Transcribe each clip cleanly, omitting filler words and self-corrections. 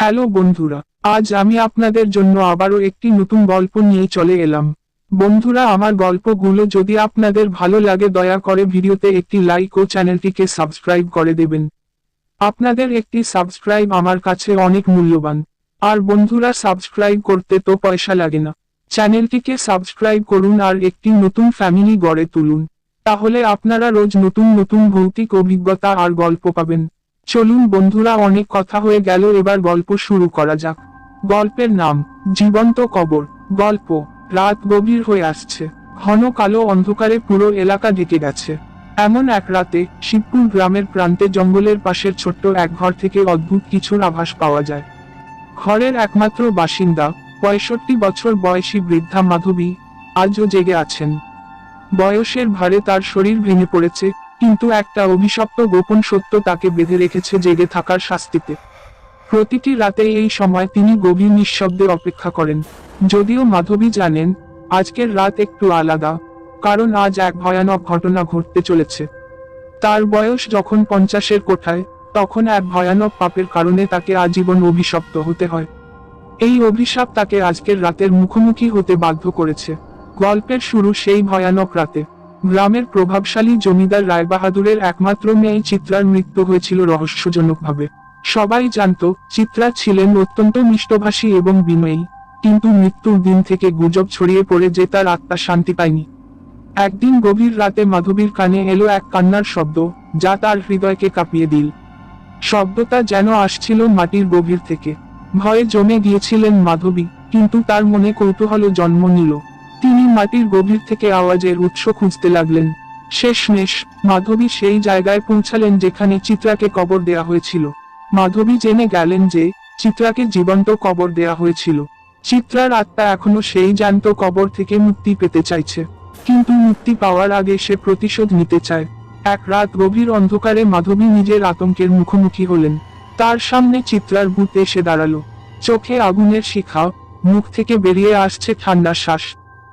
Hello বন্ধুরা, আজ আমি আপনাদের জন্য আবারও একটি নতুন গল্প নিয়ে চলে এলাম। বন্ধুরা, আমার গল্পগুলো যদি আপনাদের ভালো লাগে দয়া করে ভিডিওতে একটি লাইক ও চ্যানেলটিকে সাবস্ক্রাইব করে দেবেন। আপনাদের একটি সাবস্ক্রাইব আমার কাছে অনেক মূল্যবান। আর বন্ধুরা, সাবস্ক্রাইব করতে তো পয়সা লাগে না। চ্যানেলটিকে সাবস্ক্রাইব করুন আর একটি নতুন ফ্যামিলি গড়ে তুলুন। তাহলে আপনারা রোজ নতুন নতুন ভৌতিক অভিজ্ঞতা আর গল্প পাবেন। চলুন বন্ধুরা, অনেক কথা হয়ে গেল, এবার গল্প শুরু করা যাক। গল্পের নাম জীবন্ত কবর। গল্প। রাত গভীর হয়ে আসছে। ঘন কালো অন্ধকারে পুরো এলাকা ঢেকে গেছে। এমন এক রাতে শিবপুর গ্রামের প্রান্তে জঙ্গলের পাশের ছোট্ট এক ঘর থেকে অদ্ভুত কিছুর আভাস পাওয়া যায়। ঘরের একমাত্র বাসিন্দা ৬৫ বছর বয়সী বৃদ্ধা মাধবী আজও জেগে আছেন। বয়সের ভারে তার শরীর ভেঙে পড়েছে, কিন্তু একটা অভিশপ্ত গোপন সত্য তাকে বেঁধে রেখেছে জেগে থাকার শাস্তিতে। প্রতিটি রাতে এই সময় তিনি গভীর নিঃশব্দে অপেক্ষা করেন। যদিও মাধবী জানেন আজকের রাত একটু আলাদা, কারণ আজ এক ভয়ানক ঘটনা ঘটতে চলেছে। তার বয়স যখন ৫০-এর কোঠায়, তখন এক ভয়ানক পাপের কারণে তাকে আজীবন অভিশপ্ত হতে হয়। এই অভিশাপ তাকে আজকের রাতের মুখোমুখি হতে বাধ্য করেছে। গল্পের শুরু সেই ভয়ানক রাতে। গ্রামের প্রভাবশালী জমিদার রায়বাহাদুরের একমাত্র মেয়ে চিত্রার মৃত্যু হয়েছিল রহস্যজনকভাবে। সবাই জানত চিত্রা ছিলেন অত্যন্ত মিষ্টভাষী এবং বিনয়ী, কিন্তু মৃত্যুর দিন থেকে গুজব ছড়িয়ে পড়ে যে তার আত্মা শান্তি পায়নি। একদিন গভীর রাতে মাধবীর কানে এলো এক কান্নার শব্দ, যা তার হৃদয়কে কাঁপিয়ে দিল। শব্দটা যেন আসছিল মাটির গভীর থেকে। ভয়ে জমে গিয়েছিলেন মাধবী, কিন্তু তার মনে কৌতূহল জন্ম নিল। তিনি মাটির গভীর থেকে আওয়াজের উৎস খুঁজতে লাগলেন। শেষমেশ মাধবী সেই জায়গায় পৌঁছালেন যেখানে চিত্রাকে কবর দেয়া হয়েছিল। মাধবী জেনে গেলেন যে চিত্রাকে জীবন্ত কবর দেয়া হয়েছিল। চিত্রার আত্মা এখনো সেই জ্যান্ত কবর থেকে মুক্তি পেতে চাইছে, কিন্তু মুক্তি পাওয়ার আগে সে প্রতিশোধ নিতে চায়। এক রাত গভীর অন্ধকারে মাধবী নিজের আতঙ্কের মুখোমুখি হলেন। তার সামনে চিত্রার ভূত এসে দাঁড়ালো। চোখে আগুনের শিখা, মুখ থেকে বেরিয়ে আসছে ঠান্ডা শ্বাস।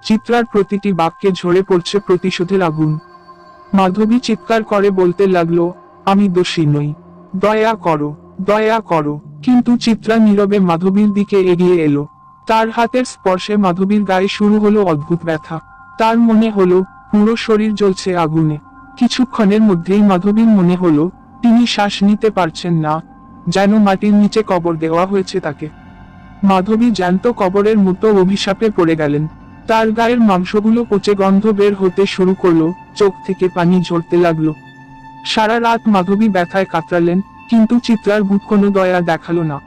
চিত্রার প্রতিটি বাক্যে ঝরে পড়ছে প্রতিশোধের আগুন। মাধবী চিৎকার করে বলতে লাগলো, আমি দোষী নই, দয়া করো, দয়া করো। কিন্তু চিত্রা নীরবে মাধবীর দিকে এগিয়ে এলো। তার হাতের স্পর্শে মাধবীর গায়ে শুরু হলো অদ্ভুত ব্যথা। তার মনে হলো পুরো শরীর জ্বলছে আগুনে। কিছুক্ষণের মধ্যেই মাধবীর মনে হলো তিনি শ্বাস নিতে পারছেন না, যেন মাটির নিচে কবর দেওয়া হয়েছে তাকে। মাধবী জ্যান্ত কবরের মতো অভিশাপে পড়ে গেলেন। তার গায়ের মাংসগুলো পচে গন্ধ বের হতে শুরু করলো, চোখ থেকে পানি ঝরতে লাগলো। সারা রাত মাধবী ব্যথায় কাতরালেন, কিন্তু চিত্রার ভূত কোনো দয়া দেখালো না।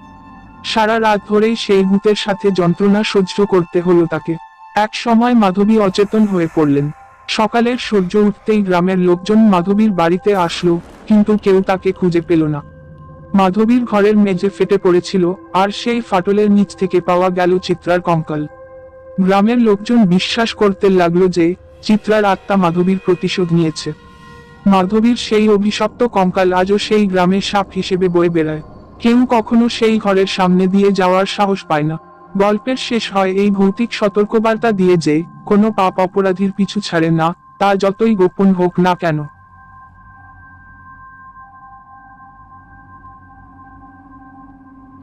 সারা রাত ধরেই সেই ভূতের সাথে যন্ত্রণা সহ্য করতে হলো তাকে। এক সময় মাধবী অচেতন হয়ে পড়লেন। সকালের সূর্য উঠতেই গ্রামের লোকজন মাধবীর বাড়িতে আসলো, কিন্তু কেউ তাকে খুঁজে পেল না। মাধবীর ঘরের মেঝে ফেটে পড়েছিল, আর সেই ফাটলের নিচ থেকে পাওয়া গেল চিত্রার কঙ্কাল। গ্রামের লোকজন বিশ্বাস করতে লাগলো যে চিত্রার আত্মা মাধবীর প্রতিশোধ নিয়েছে। মাধবীর সেই অভিশপ্ত কঙ্কাল আজও সেই গ্রামের সাপ হিসেবে বয়ে বেড়ায়। কেউ কখনো সেই ঘরের সামনে দিয়ে যাওয়ার সাহস পায় না। গল্পের শেষ হয় এই ভৌতিক সতর্কবার্তা দিয়ে যে কোনো পাপ অপরাধীর পিছু ছাড়ে না, তা যতই গোপন হোক না কেন।